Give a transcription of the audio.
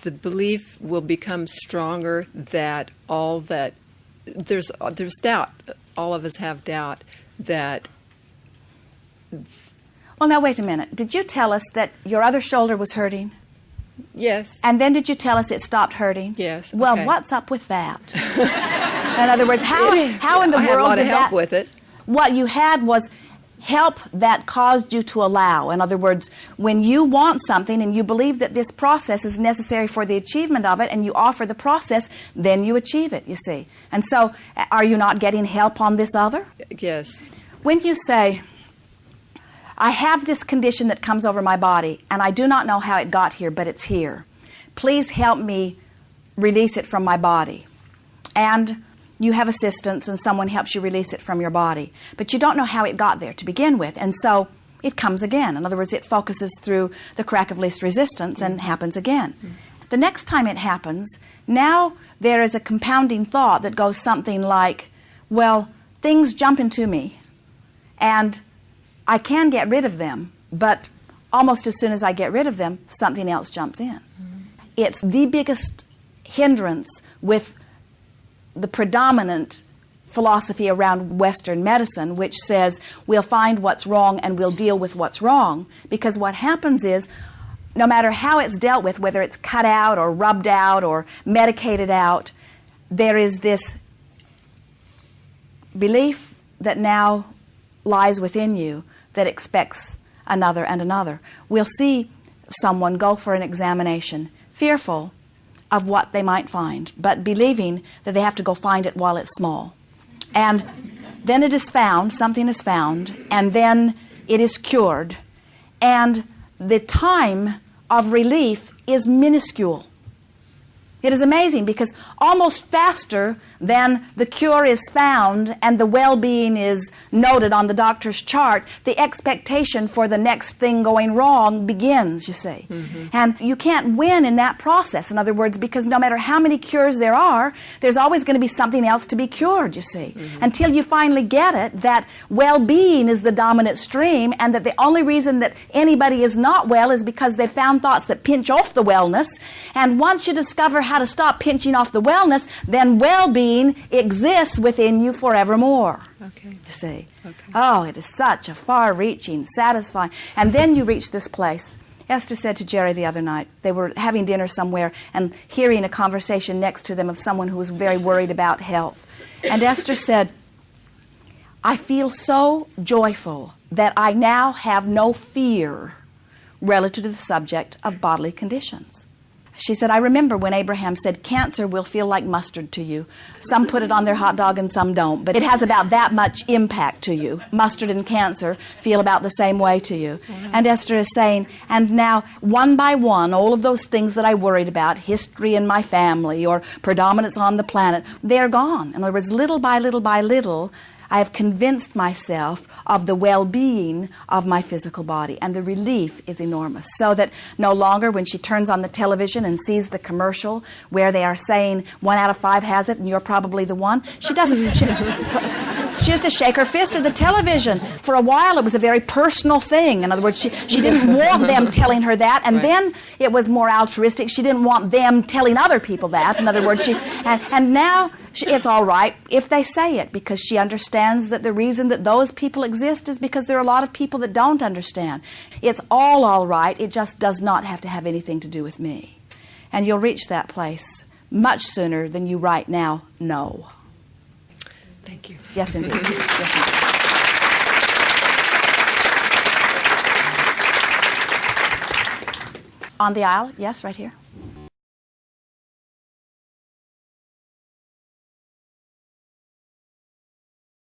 the belief will become stronger that there's doubt. All of us have doubt that. Well, now wait a minute. Did you tell us that your other shoulder was hurting? Yes. And then did you tell us it stopped hurting? Yes. Well, okay. what's up with that? In other words, how in the I had world a lot did of help that? with it. What you had was help that caused you to allow. In other words, when you want something and you believe that this process is necessary for the achievement of it and you offer the process, then you achieve it, you see. And so, are you not getting help on this other? Yes. When you say, I have this condition that comes over my body and I do not know how it got here, but it's here. Please help me release it from my body. And you have assistance and someone helps you release it from your body. But you don't know how it got there to begin with. And so it comes again. In other words, it focuses through the crack of least resistance and happens again. The next time it happens, now there is a compounding thought that goes something like, well, things jump into me and I can get rid of them, but almost as soon as I get rid of them, something else jumps in. It's the biggest hindrance with the predominant philosophy around Western medicine, which says we'll find what's wrong and we'll deal with what's wrong, because what happens is no matter how it's dealt with, whether it's cut out or rubbed out or medicated out, there is this belief that now lies within you that expects another and another. We'll see someone go for an examination, fearful of what they might find, but believing that they have to go find it while it's small. And then it is found, something is found, and then it is cured. And the time of relief is minuscule. It is amazing because almost faster than the cure is found and the well-being is noted on the doctor's chart, the expectation for the next thing going wrong begins, you see. And you can't win in that process, in other words, because no matter how many cures there are, there's always going to be something else to be cured, you see. Until you finally get it, that well-being is the dominant stream and that the only reason that anybody is not well is because they've found thoughts that pinch off the wellness. And once you discover how to stop pinching off the wellness, then well-being exists within you forevermore. Okay. You see. Okay. Oh, it is such a far-reaching, satisfying. And then you reach this place. Esther said to Jerry the other night, they were having dinner somewhere and hearing a conversation next to them of someone who was very worried about health. And Esther said, I feel so joyful that I now have no fear relative to the subject of bodily conditions. She said, I remember when Abraham said, cancer will feel like mustard to you. Some put it on their hot dog and some don't, but it has about that much impact to you. Mustard and cancer feel about the same way to you. And Esther is saying, and now, one by one, all of those things that I worried about, history in my family or predominance on the planet, they're gone. In other words, little by little by little, I have convinced myself of the well-being of my physical body, and the relief is enormous. So that no longer when she turns on the television and sees the commercial where they are saying 1 out of 5 has it and you're probably the one, she doesn't... She used to shake her fist at the television. For a while, it was a very personal thing. In other words, she didn't want them telling her that, and then it was more altruistic. She didn't want them telling other people that. In other words, and now it's all right if they say it, because she understands that the reason that those people exist is because there are a lot of people that don't understand. It's all right. It just does not have to have anything to do with me. And you'll reach that place much sooner than you right now know. Thank you. Yes, indeed. Yes, indeed. On the aisle? Yes, right here.